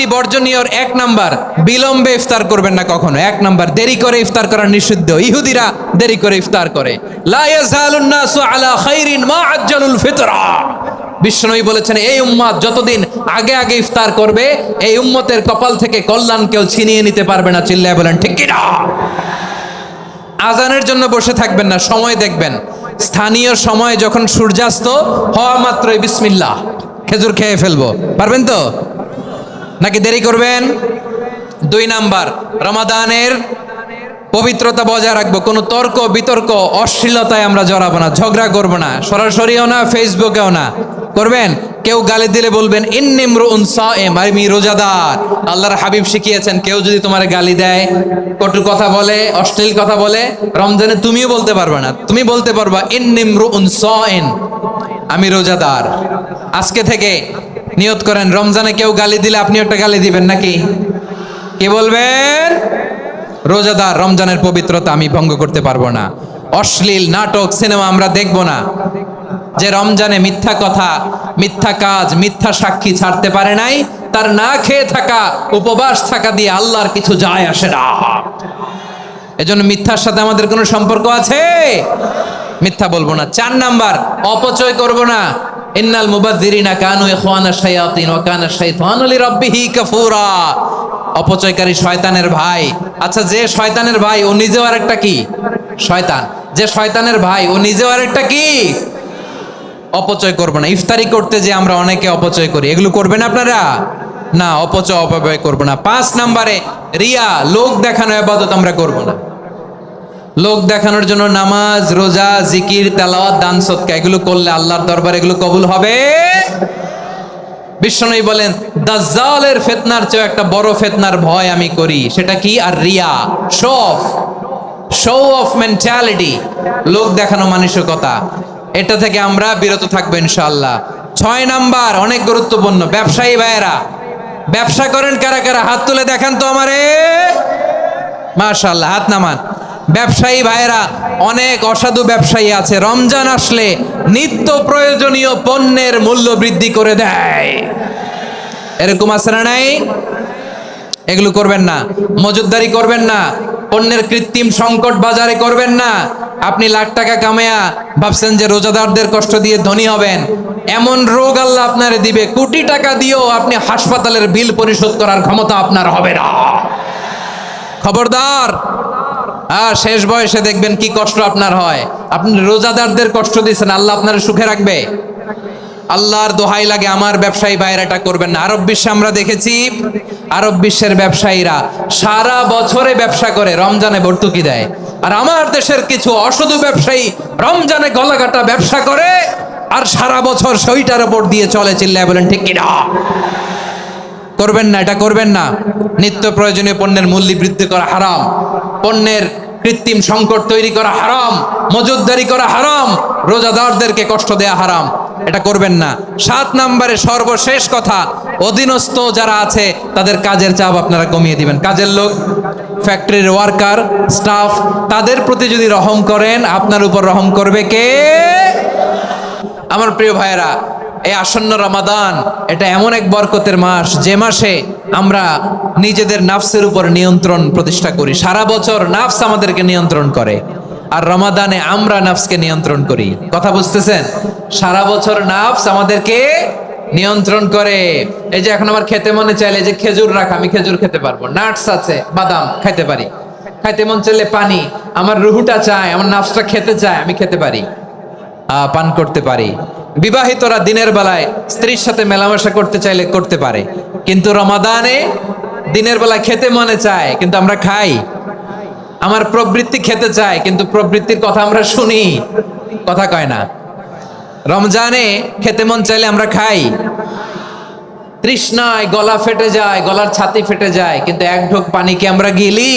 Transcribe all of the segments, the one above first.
5টি বর্জনীয়র 1 নাম্বার, বিলম্বে ইফতার করবেন না কখনো। 1 নাম্বার, দেরি করে ইফতার করা নিষিদ্ধ। ইহুদিরা দেরি করে ইফতার করে। লা ইয়াজালুন নাসু আলা খাইরিন মা আজ্জালুল ফিতরা। বিশ্বনবী বলেছেন, এই উম্মত যতদিন আগে আগে ইফতার করবে, এই উম্মতের কপাল থেকে কল্যাণ কেউ ছিনিয়ে নিতে পারবে না। চিল্লায় বলেন ঠিক কি না? আজানের জন্য বসে থাকবেন না, সময় দেখবেন। স্থানীয় সময় যখন সূর্যাস্ত হওয়া মাত্রই বিসমিল্লাহ, খেজুর খেয়ে ফেলবো। পারবেন তো নাকি দেরি করবেন? 2 নাম্বার, রমাদানের পবিত্রতা বজায় রাখবো। কোনো তর্ক বিতর্ক অশ্লীলতায় আমরা জড়াবো না, ঝগড়া করবো না, সরাসরিও না, ফেসবুকেও না। করবেন? কেউ গালি দিলে বলবেন ইন্নিমরুউন সায়েম, আমি রোজাদার। আল্লাহর হাবিব শিখিয়েছেন, কেউ যদি তোমার গালি দেয়, কটু কথা বলে, অশ্লীল কথা বলে, রমজানে তুমিও বলতে পারবে না। তুমি বলতে পারবা ইন্নিমরুউন সায়েম, আমি রোজাদার। আজকে থেকে নিয়ত করেন, রমজানে কেউ গালি দিলে আপনি একটা গালি দিবেন নাকি? কি বলবেন? রোজাদার, রমজানের পবিত্রতা আমি ভঙ্গ করতে পারবো না। অশ্লীল নাটক সিনেমা আমরা দেখব না। যে রমজানে মিথ্যা কথা, মিথ্যা কাজ, মিথ্যা সাক্ষী ছাড়তে পারে নাই, তার না খেয়ে থাকা, উপবাস থাকা দিয়ে আল্লাহর কিছু যায় আসে না। এজন্য মিথ্যার সাথে আমাদের কোনো সম্পর্ক আছে? মিথ্যা বলবো না। 4 নাম্বার, অপচয় করব না। ইন্নাল মুবাযযিরিনা কানু ইখওয়ানা শায়াতিন ওয়া কানা শাইতানু লিরাব্বিহি কাফুরা। অপচয়কারী শয়তানের ভাই। আচ্ছা, যে শয়তানের ভাই ও নিজেও আরেকটা কি? শয়তান। যে শয়তানের ভাই ও নিজেও আরেকটা কি? অপচয় করব না। ইফতারি করতে যে আমরা অনেকে অপচয় করি, এগুলো করবেন আপনারা না। অপচয় অপব্যয় করব না। 5 নাম্বারে, রিয়া, লোক দেখানো ইবাদত আমরা করব না। লোক দেখানোর জন্য নামাজ, রোজা, জিকির, তেলাওয়াত, দান, সদকা এগুলো করলে আল্লাহর দরবারে এগুলো কবুল হবে। বিশ্বনবী বলেন, দাজ্জালের ফিতনার চেয়ে একটা বড় ফিতনার ভয় আমি করি। সেটা কি? আর রিয়া, শো অফ মেন্টালিটি, লোক দেখানো মানসিকতা। এটা থেকে আমরা বিরত থাকবো ইনশাআল্লাহ। 6 নাম্বার, অনেক গুরুত্বপূর্ণ, ব্যবসায়ী ভাইয়েরা, ব্যবসা করেন কারা কারা? হাত তুলে দেখান তো আমারে। মাশাআল্লাহ, হাত নামান। ব্যবসায়ী ভাইয়েরা, অনেক অসাধু ব্যবসায়ী আছে, রমজান আসলে নিত্য প্রয়োজনীয় পণ্যের মূল্য বৃদ্ধি করে দেয়। এরকম আছে না নাই? এগুলো করবেন না। মজুদদারি করবেন না। পণ্যের কৃত্রিম সংকট বাজারে করবেন না। আপনি লাখ টাকা কামায়া ভাবছেন যে রোজাদারদের কষ্ট দিয়ে ধনী হবেন। এমন রোগ আল্লাহ আপনারে দিবে, কোটি টাকা দিয়েও আপনি হাসপাতালের বিল পরিশোধ করার ক্ষমতা আপনার হবে না। খবরদার। শেষ বয়সে দেখবেন কি কষ্ট আপনার হয়। আপনি রোজাদারদের কষ্ট দিচ্ছেন, আল্লাহ আপনার সুখে রাখবে? আল্লাহর দোহাই লাগে, আমার ব্যবসায়ী ভাইয়েরা এটা করবেন না। আরব বিশ্বে আমরা দেখেছি, আরব বিশ্বের ব্যবসায়ীরা সারা বছরে ব্যবসা করে, রমজানে ভর্তুকি দেয়। আর আমার দেশের কিছু অসাধু ব্যবসায়ী রমজানে গলাকাটা ব্যবসা করে আর সারা বছর সেইটার উপর দিয়ে চলে। চিল্লায় বলেন ঠিক কিনা? করবেন না, এটা করবেন না। নিত্য প্রয়োজনীয় পণ্যের মূল্য বৃদ্ধি করা হারাম, পণ্যের কৃত্রিম সংকট তৈরি করা হারাম, মজুদদারি করা হারাম, রোজাদারদেরকে কষ্ট দেয়া হারাম। এটা করবেন না। 7 নাম্বারে সর্বশেষ কথা, অধীনস্থ যারা আছে তাদের কাজের চাপ আপনারা কমিয়ে দিবেন। কাজের লোক, ফ্যাক্টরির ওয়ার্কার, স্টাফ, তাদের প্রতি যদি রহম করেন, আপনার উপর রহম করবে কে? আমার প্রিয় ভাইয়েরা, এই আসন্ন রমাদান এটা এমন এক বরকতের মাস, যে মাসে আমরা নিজেদের নাফসের উপর নিয়ন্ত্রণ প্রতিষ্ঠা করি। সারা বছর নাফস আমাদেরকে নিয়ন্ত্রণ করে, আর রমাদানে আমরা নাফসকে নিয়ন্ত্রণ করি। কথা বুঝতেছেন? সারা বছর নাফস আমাদেরকে নিয়ন্ত্রণ করে। এই যে এখন আমার খেতে মনে চাইলে যে খেজুর রাখা, আমি খেজুর খেতে পারবো। নাটস আছে, বাদাম খাইতে পারি। খাইতে মন চাইলে পানি, আমার রুহুটা চায়, আমার নাফসটা খেতে চায়, আমি খেতে পারি, পান করতে পারি। বিবাহিতরা দিনের বেলায় স্ত্রীর সাথে মেলামেশা করতে চাইলে করতে পারে, কিন্তু রমাদানে দিনের বেলায় খেতে মনে চায় কিন্তু আমরা খাই। আমার প্রবৃত্তি খেতে চায় কিন্তু প্রবৃত্তির কথা আমরা শুনি, কথা কয় না। রমজানে খেতে মন চাইলে আমরা খাই, তৃষ্ণায় গলা ফেটে যায়, গলার ছাতি ফেটে যায়, কিন্তু এক ঢোক পানি কি আমরা গিলি?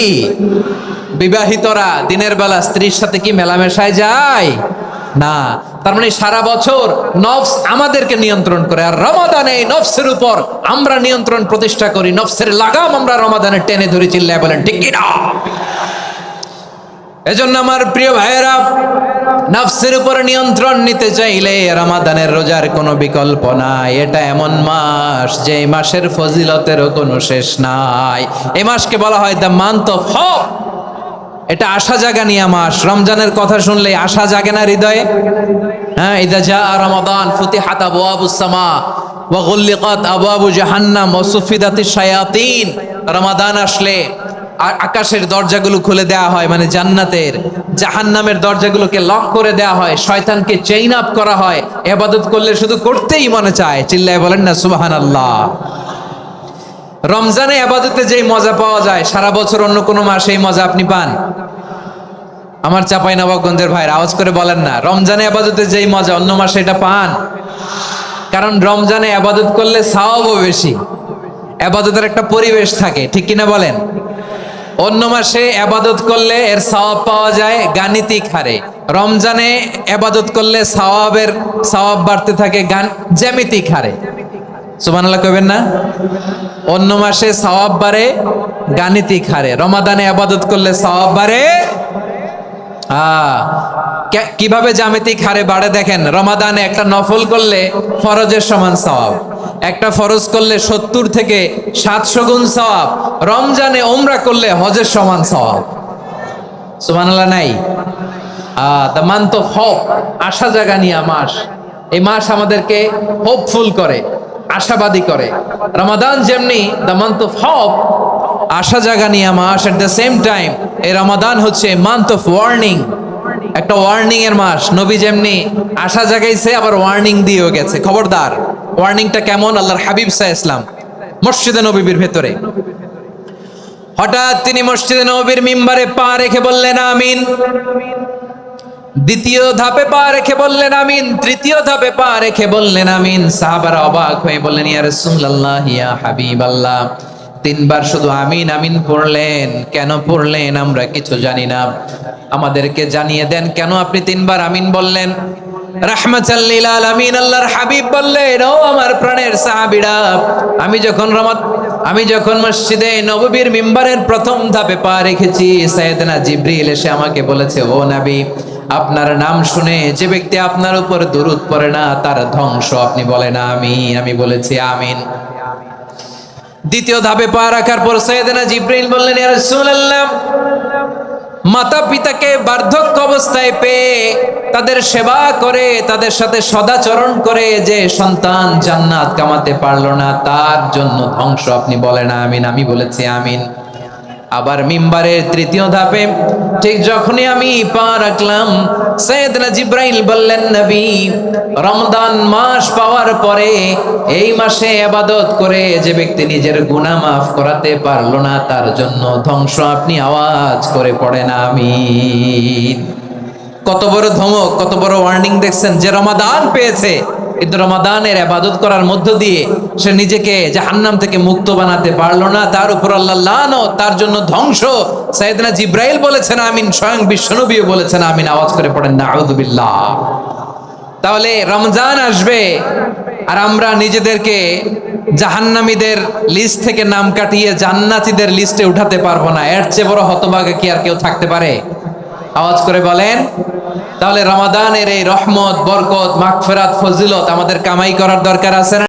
বিবাহিতরা দিনের বেলা স্ত্রীর সাথে কি মেলামেশায় যায় না। তার মানে সারা বছর নফস আমাদেরকে নিয়ন্ত্রণ করে, আর রমাদানে নফসের উপর আমরা নিয়ন্ত্রণ প্রতিষ্ঠা করি। নফসের লাগাম আমরা রমাদানে টেনে ধরে। চিল্লায় বলেন ঠিক কি না? এজন্য আমার প্রিয় ভাইয়েরা, নফসের উপর নিয়ন্ত্রণ নিতে চাইলে রমাদানের রোজার কোনো বিকল্প নাই। এটা এমন মাস যে মাসের ফজিলতেরও কোনো শেষ নাই। এই মাসকে বলা হয় দ্য মান্থ অফ হোপ। এটা আশা জাগানিয়া মাস। রমজানের কথা শুনলে আশা জাগে না হৃদয়ে? হ্যাঁ, ইদা জা রমাদান ফুতিহাত আবওয়াবুস সামা ওয়া গুল্লিকাত আবওয়াবু জাহান্নাম ওয়া সুফিদাতিশ শায়াতিন। রমাদান আসলে আকাশের দরজাগুলো খুলে দেওয়া হয়, মানে জান্নাতের। জাহান্নামের দরজাগুলোকে লক করে দেওয়া হয়, শয়তানকে চেইন আপ করা হয়। ইবাদত করলে শুধু করতেই মনে চায়। চিল্লায় বলেন না সুবহানাল্লাহ। রমজানে ইবাদতে যেই মজা পাওয়া যায় সারা বছর অন্য কোনো মাসে এই মজা আপনি পান? আমার চাঁপাইনবাবগঞ্জের ভাইরা আওয়াজ করে বলেন না, রমজানে ইবাদতে যেই মজা অন্য মাসে এটা পান? কারণ রমজানে ইবাদত করলে সওয়াবও বেশি, ইবাদতের একটা পরিবেশ থাকে, ঠিক কিনা বলেন? অন্য মাসে ইবাদত করলে এর সওয়াব পাওয়া যায় গাণিতিক হারে, রমজানে ইবাদত করলে সওয়াব বাড়তে থাকে জ্যামিতিক হারে। সুবহানাল্লাহ কইবেন না? অন্য মাসে সওয়াব বাড়ে গাণিতিক হারে, রমাদানে ইবাদত করলে সওয়াব বাড়ে কিভাবে জ্যামিতিক হারে বাড়ে দেখেন। রমাদানে একটা নফল করলে ফরজের সমান সওয়াব, একটা ফরজ করলে 70 থেকে 700 গুণ সওয়াব, রমজানে উমরা করলে হজের সমান সওয়াব। সুবহানাল্লাহ নাই? দ্য মান্থ অফ হোপ, আশা জাগানিয়া মাস। এই মাস আমাদেরকে হোপফুল করে, আশাবাদী করে। রমাদান যেমনি দ্য মান্থ অফ হোপ, আশা জাগানিয়া মাস, এট দ্য সেম টাইম এই রমাদান হচ্ছে মান্থ অফ ওয়ার্নিং, একটা ওয়ার্নিং এর মাস। নবী যেমনি আশা জাগাইছে আবার ওয়ার্নিং দিয়েও গেছে, খবরদার। ওয়ার্নিংটা কেমন? আল্লাহর হাবিব সাল্লাল্লাহু আলাইহি ওয়াসাল্লাম মসজিদে নববীর ভেতরে হঠাৎ তিনি মসজিদে নববীর মিম্বারে পা রেখে বললেন আমিন। দ্বিতীয় ধাপে পা রেখে বললেন আমিন, তৃতীয় ধাপে পা রেখে বললেন আমিন। সাহাবারা অবাক হয়ে বললেন ইয়া রাসূলুল্লাহ, ইয়া হাবিবাল্লাহ, 3 বার শুধু আমিন আমিন পড়লেন, কেন পড়লেন আমরা কিছু জানি না, আমাদেরকে জানিয়ে দেন কেন আপনি 3 বার আমিন বললেন। রাহমাতাল লিল আলামিন আল্লাহর হাবিব বললেন, ও আমার প্রাণের সাহাবীরা, আমি যখন মসজিদে নববীর মিম্বারের প্রথম ধাপে পা রেখেছি, সাইয়েদনা জিবরিল এসে আমাকে বলেছে, ও নবী, আপনার নাম শুনে যে ব্যক্তি আপনার উপর দুরূদ পড়ে না তার ধ্বংস। আপনি বলেন আমিন। আমি বলেছি আমিন। দ্বিতীয় ধাপে পা রাখার পর সাইয়েদনা জিবরিল বললেন, ইয়া রাসূলুল্লাহ, মাতা পিতাকে বার্ধক্য অবস্থায় পেয়ে তাদের সেবা করে, তাদের সাথে সদাচরণ করে যে সন্তান জান্নাত কামাতে পারলো না তার জন্য ধ্বংস। আপনি বলেন আমিন। আমি বলেছি আমিন। আবার মিম্বারের তৃতীয় ধাপে ঠিক যখনই আমি পা রাখলাম, সাইয়েদনা জিবরাইল বললেন, নবী, রমজান মাস পাওয়ার পরে এই মাসে ইবাদত করে যে ব্যক্তি নিজের গুনাহ মাফ করাতে পারলো না তার জন্য ধ্বংস। আপনি আওয়াজ করে পড়েন আমিন। কত বড় ধমক, কত বড় ওয়ার্নিং দেখছেন। যে রমাদান পেয়েছে কিন্তু রমাদানের ইবাদত করার মধ্য দিয়ে সে নিজেকে জাহান্নাম থেকে মুক্ত বানাতে পারলো না, তার উপর আল্লাহর লানত, তার জন্য ধ্বংস। সাইয়েদনা জিবরাইল বলেছেন আমিন, স্বয়ং বিশ্বনবীও বলেছেন আমিন। আওয়াজ করে পড়েন নাউযুবিল্লাহ। তাহলে রমজান আসবে আর আমরা নিজেদেরকে জাহান্নামীদের লিস্ট থেকে নাম কাটিয়ে জান্নাতীদের লিস্টে উঠাতে পারবো না। এর চেয়ে বড় হতভাগা কি আর কেউ থাকতে পারে? আওয়াজ করে বলেন। তাহলে রমাদানের এই রহমত, বরকত, মাগফিরাত, ফজিলত আমাদের কামাই করার দরকার আছে না?